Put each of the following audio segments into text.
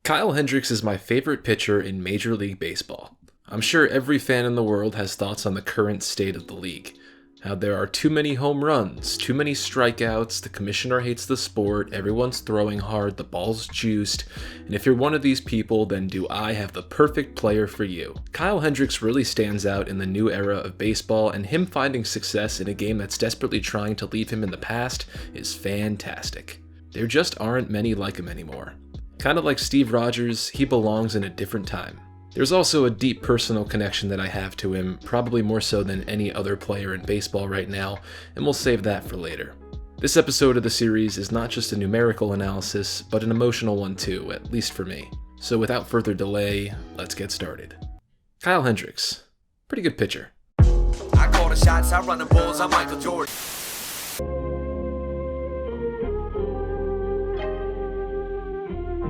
Kyle Hendricks is my favorite pitcher in Major League Baseball. I'm sure every fan in the world has thoughts on the current state of the league. How there are too many home runs, too many strikeouts, the commissioner hates the sport, everyone's throwing hard, the ball's juiced, and if you're one of these people, then do I have the perfect player for you. Kyle Hendricks really stands out in the new era of baseball, and him finding success in a game that's desperately trying to leave him in the past is fantastic. There just aren't many like him anymore. Kind of like Steve Rogers, he belongs in a different time. There's also a deep personal connection that I have to him, probably more so than any other player in baseball right now, and we'll save that for later. This episode of the series is not just a numerical analysis, but an emotional one too, at least for me. So without further delay, let's get started. Kyle Hendricks, pretty good pitcher. I call the shots, I run the balls, I'm Michael Jordan.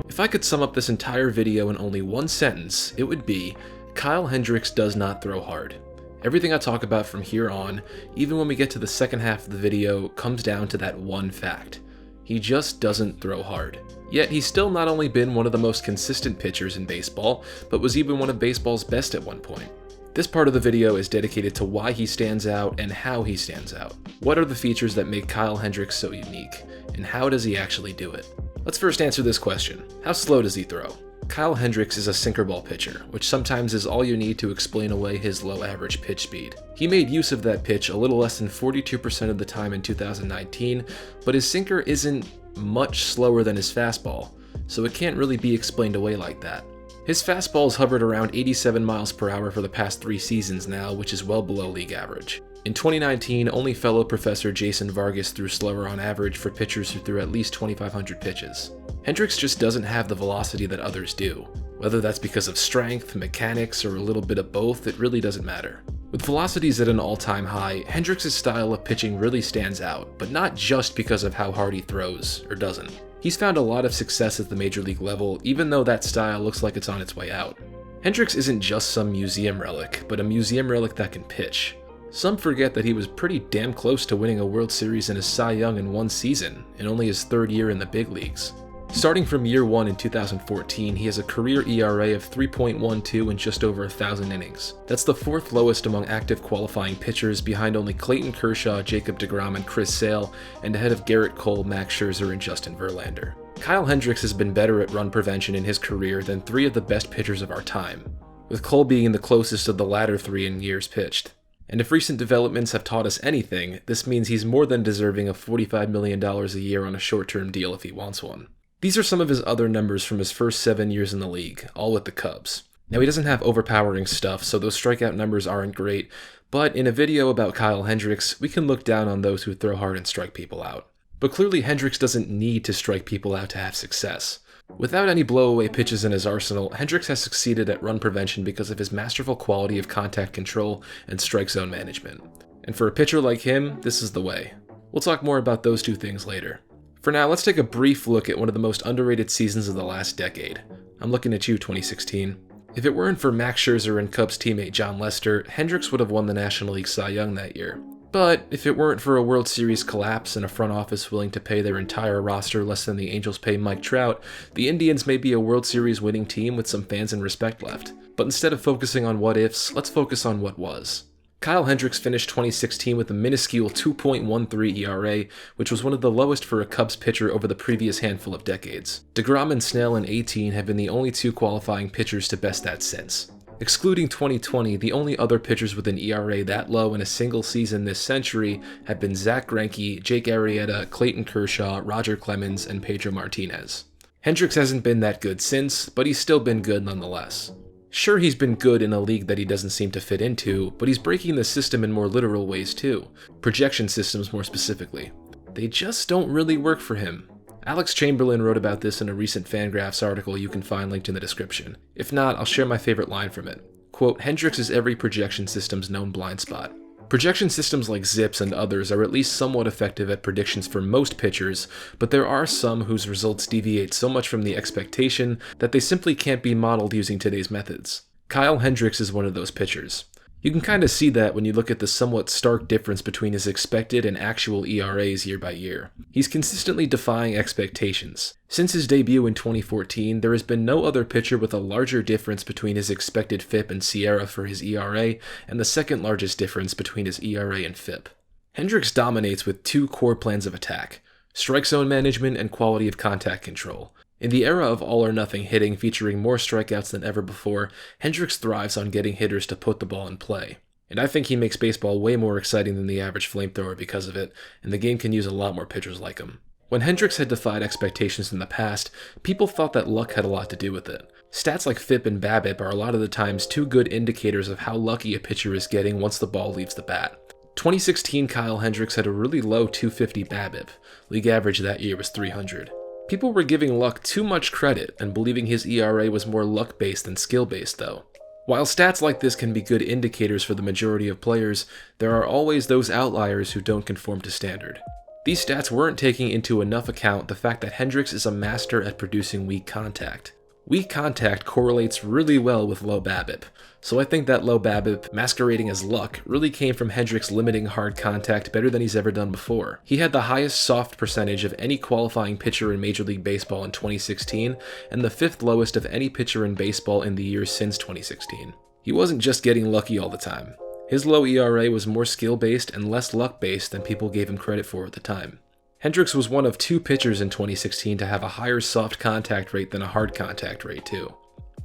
If I could sum up this entire video in only one sentence, it would be, Kyle Hendricks does not throw hard. Everything I talk about from here on, even when we get to the second half of the video, comes down to that one fact. He just doesn't throw hard. Yet he's still not only been one of the most consistent pitchers in baseball, but was even one of baseball's best at one point. This part of the video is dedicated to why he stands out and how he stands out. What are the features that make Kyle Hendricks so unique, and how does he actually do it? Let's first answer this question. How slow does he throw? Kyle Hendricks is a sinker ball pitcher, which sometimes is all you need to explain away his low average pitch speed. He made use of that pitch a little less than 42% of the time in 2019, but his sinker isn't much slower than his fastball, so it can't really be explained away like that. His fastball's hovered around 87 miles per hour for the past 3 seasons now, which is well below league average. In 2019, only fellow professor Jason Vargas threw slower on average for pitchers who threw at least 2,500 pitches. Hendricks just doesn't have the velocity that others do. Whether that's because of strength, mechanics, or a little bit of both, it really doesn't matter. With velocities at an all-time high, Hendricks' style of pitching really stands out, but not just because of how hard he throws, or doesn't. He's found a lot of success at the major league level, even though that style looks like it's on its way out. Hendricks isn't just some museum relic, but a museum relic that can pitch. Some forget that he was pretty damn close to winning a World Series and a Cy Young in one season, in only his 3rd year in the big leagues. Starting from year 1 in 2014, he has a career ERA of 3.12 in just over 1,000 innings. That's the 4th lowest among active qualifying pitchers, behind only Clayton Kershaw, Jacob deGrom, and Chris Sale, and ahead of Garrett Cole, Max Scherzer, and Justin Verlander. Kyle Hendricks has been better at run prevention in his career than 3 of the best pitchers of our time, with Cole being the closest of the latter 3 in years pitched. And if recent developments have taught us anything, this means he's more than deserving of $45 million a year on a short-term deal if he wants one. These are some of his other numbers from his first 7 years in the league, all with the Cubs. Now he doesn't have overpowering stuff, so those strikeout numbers aren't great, but in a video about Kyle Hendricks, we can look down on those who throw hard and strike people out. But clearly Hendricks doesn't need to strike people out to have success. Without any blowaway pitches in his arsenal, Hendricks has succeeded at run prevention because of his masterful quality of contact control and strike zone management. And for a pitcher like him, this is the way. We'll talk more about those 2 things later. For now, let's take a brief look at one of the most underrated seasons of the last decade. I'm looking at you, 2016. If it weren't for Max Scherzer and Cubs teammate Jon Lester, Hendricks would have won the National League Cy Young that year. But if it weren't for a World Series collapse and a front office willing to pay their entire roster less than the Angels pay Mike Trout, the Indians may be a World Series winning team with some fans and respect left. But instead of focusing on what ifs, let's focus on what was. Kyle Hendricks finished 2016 with a minuscule 2.13 ERA, which was one of the lowest for a Cubs pitcher over the previous handful of decades. deGrom and Snell in 18 have been the only 2 qualifying pitchers to best that since. Excluding 2020, the only other pitchers with an ERA that low in a single season this century have been Zach Greinke, Jake Arrieta, Clayton Kershaw, Roger Clemens, and Pedro Martinez. Hendricks hasn't been that good since, but he's still been good nonetheless. Sure, he's been good in a league that he doesn't seem to fit into, but he's breaking the system in more literal ways too. Projection systems more specifically. They just don't really work for him. Alex Chamberlain wrote about this in a recent Fangraphs article you can find linked in the description. If not, I'll share my favorite line from it. Quote, Hendricks is every projection system's known blind spot. Projection systems like Zips and others are at least somewhat effective at predictions for most pitchers, but there are some whose results deviate so much from the expectation that they simply can't be modeled using today's methods. Kyle Hendricks is one of those pitchers. You can kind of see that when you look at the somewhat stark difference between his expected and actual ERAs year by year. He's consistently defying expectations. Since his debut in 2014, there has been no other pitcher with a larger difference between his expected FIP and SIERA for his ERA, and the second largest difference between his ERA and FIP. Hendricks dominates with two core plans of attack: strike zone management and quality of contact control. In the era of all-or-nothing hitting featuring more strikeouts than ever before, Hendricks thrives on getting hitters to put the ball in play. And I think he makes baseball way more exciting than the average flamethrower because of it, and the game can use a lot more pitchers like him. When Hendricks had defied expectations in the past, people thought that luck had a lot to do with it. Stats like FIP and BABIP are a lot of the times two good indicators of how lucky a pitcher is getting once the ball leaves the bat. 2016 Kyle Hendricks had a really low 250 BABIP. League average that year was 300. People were giving luck too much credit and believing his ERA was more luck-based than skill-based though. While stats like this can be good indicators for the majority of players, there are always those outliers who don't conform to standard. These stats weren't taking into enough account the fact that Hendricks is a master at producing weak contact. Weak contact correlates really well with low BABIP, so I think that low BABIP, masquerading as luck, really came from Hendricks limiting hard contact better than he's ever done before. He had the highest soft percentage of any qualifying pitcher in Major League Baseball in 2016, and the fifth lowest of any pitcher in baseball in the years since 2016. He wasn't just getting lucky all the time. His low ERA was more skill-based and less luck-based than people gave him credit for at the time. Hendricks was one of two pitchers in 2016 to have a higher soft contact rate than a hard contact rate too.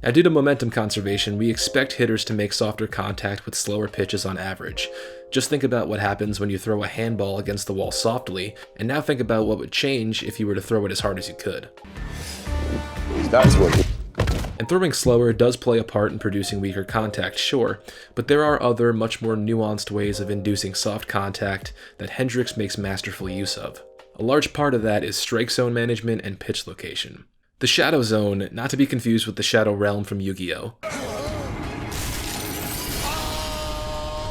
Now, due to momentum conservation, we expect hitters to make softer contact with slower pitches on average. Just think about what happens when you throw a handball against the wall softly, and now think about what would change if you were to throw it as hard as you could. That's what. And throwing slower does play a part in producing weaker contact, sure, but there are other, much more nuanced ways of inducing soft contact that Hendricks makes masterful use of. A large part of that is strike zone management and pitch location. The Shadow Zone, not to be confused with the Shadow Realm from Yu-Gi-Oh!,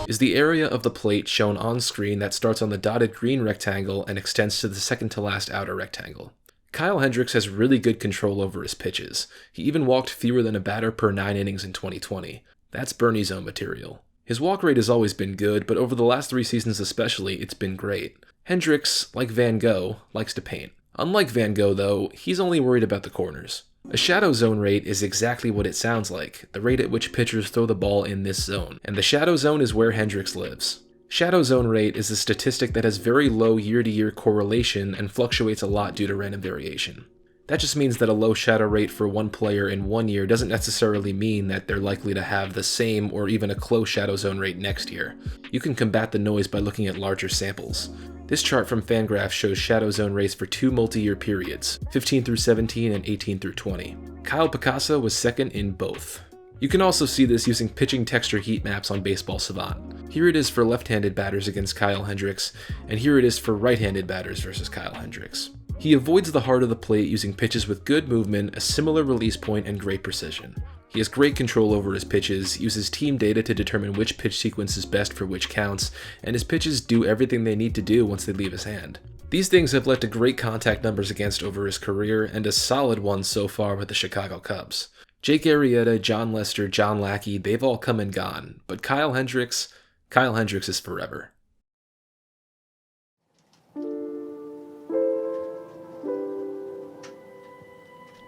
is the area of the plate shown on screen that starts on the dotted green rectangle and extends to the second to last outer rectangle. Kyle Hendricks has really good control over his pitches. He even walked fewer than a batter per 9 innings in 2020. That's Bernie Zone material. His walk rate has always been good, but over the last 3 seasons especially, it's been great. Hendricks, like Van Gogh, likes to paint. Unlike Van Gogh though, he's only worried about the corners. A shadow zone rate is exactly what it sounds like, the rate at which pitchers throw the ball in this zone, and the shadow zone is where Hendricks lives. Shadow zone rate is a statistic that has very low year-to-year correlation and fluctuates a lot due to random variation. That just means that a low shadow rate for one player in one year doesn't necessarily mean that they're likely to have the same or even a close shadow zone rate next year. You can combat the noise by looking at larger samples. This chart from Fangraphs shows shadow zone rates for 2 multi-year periods, 15 through 17 and 18 through 20. Kyle Picasso was second in both. You can also see this using pitching texture heat maps on Baseball Savant. Here it is for left-handed batters against Kyle Hendricks, and here it is for right-handed batters versus Kyle Hendricks. He avoids the heart of the plate using pitches with good movement, a similar release point, and great precision. He has great control over his pitches, uses team data to determine which pitch sequence is best for which counts, and his pitches do everything they need to do once they leave his hand. These things have led to great contact numbers against over his career, and a solid one so far with the Chicago Cubs. Jake Arrieta, John Lester, John Lackey, they've all come and gone, but Kyle Hendricks is forever.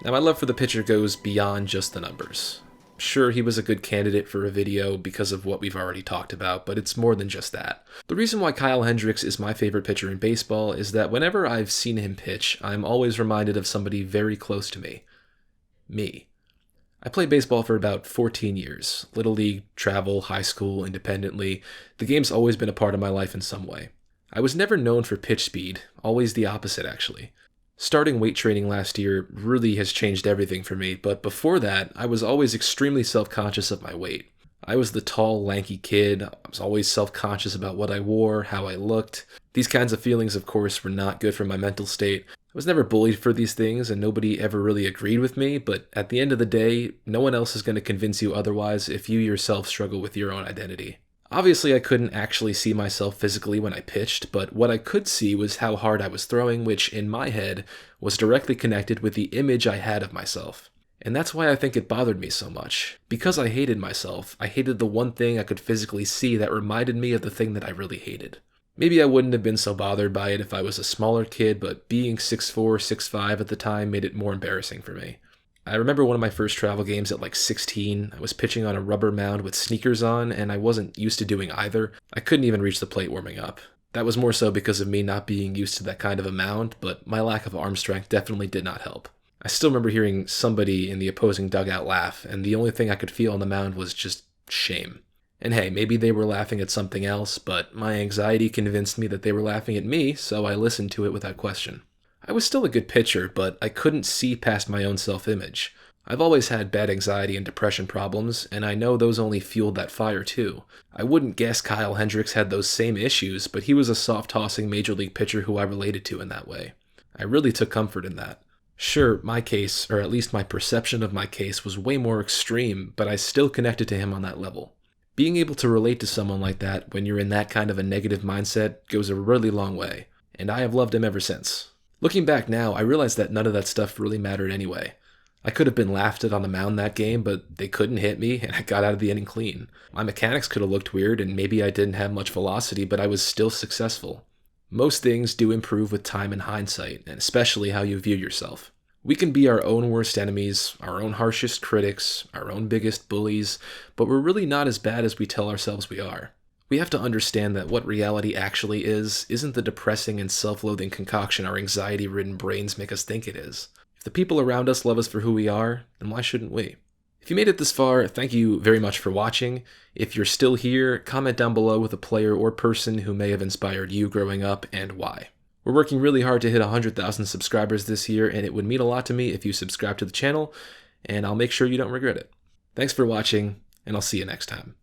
Now, my love for the pitcher goes beyond just the numbers. Sure, he was a good candidate for a video because of what we've already talked about, but it's more than just that. The reason why Kyle Hendricks is my favorite pitcher in baseball is that whenever I've seen him pitch, I'm always reminded of somebody very close to me. Me. I played baseball for about 14 years. Little league, travel, high school, independently. The game's always been a part of my life in some way. I was never known for pitch speed, always the opposite actually. Starting weight training last year really has changed everything for me, but before that, I was always extremely self-conscious of my weight. I was the tall, lanky kid. I was always self-conscious about what I wore, how I looked. These kinds of feelings, of course, were not good for my mental state. I was never bullied for these things, and nobody ever really agreed with me, but at the end of the day, no one else is going to convince you otherwise if you yourself struggle with your own identity. Obviously, I couldn't actually see myself physically when I pitched, but what I could see was how hard I was throwing, which, in my head, was directly connected with the image I had of myself. And that's why I think it bothered me so much. Because I hated myself, I hated the one thing I could physically see that reminded me of the thing that I really hated. Maybe I wouldn't have been so bothered by it if I was a smaller kid, but being 6'4", 6'5" at the time made it more embarrassing for me. I remember one of my first travel games at like 16. I was pitching on a rubber mound with sneakers on, and I wasn't used to doing either. I couldn't even reach the plate warming up. That was more so because of me not being used to that kind of a mound, but my lack of arm strength definitely did not help. I still remember hearing somebody in the opposing dugout laugh, and the only thing I could feel on the mound was just shame. And hey, maybe they were laughing at something else, but my anxiety convinced me that they were laughing at me, so I listened to it without question. I was still a good pitcher, but I couldn't see past my own self-image. I've always had bad anxiety and depression problems, and I know those only fueled that fire too. I wouldn't guess Kyle Hendricks had those same issues, but he was a soft-tossing major league pitcher who I related to in that way. I really took comfort in that. Sure, my case, or at least my perception of my case, was way more extreme, but I still connected to him on that level. Being able to relate to someone like that when you're in that kind of a negative mindset goes a really long way, and I have loved him ever since. Looking back now, I realize that none of that stuff really mattered anyway. I could have been laughed at on the mound that game, but they couldn't hit me, and I got out of the inning clean. My mechanics could have looked weird, and maybe I didn't have much velocity, but I was still successful. Most things do improve with time and hindsight, and especially how you view yourself. We can be our own worst enemies, our own harshest critics, our own biggest bullies, but we're really not as bad as we tell ourselves we are. We have to understand that what reality actually isn't the depressing and self-loathing concoction our anxiety-ridden brains make us think it is. If the people around us love us for who we are, then why shouldn't we? If you made it this far, thank you very much for watching. If you're still here, comment down below with a player or person who may have inspired you growing up and why. We're working really hard to hit 100,000 subscribers this year, and it would mean a lot to me if you subscribe to the channel, and I'll make sure you don't regret it. Thanks for watching, and I'll see you next time.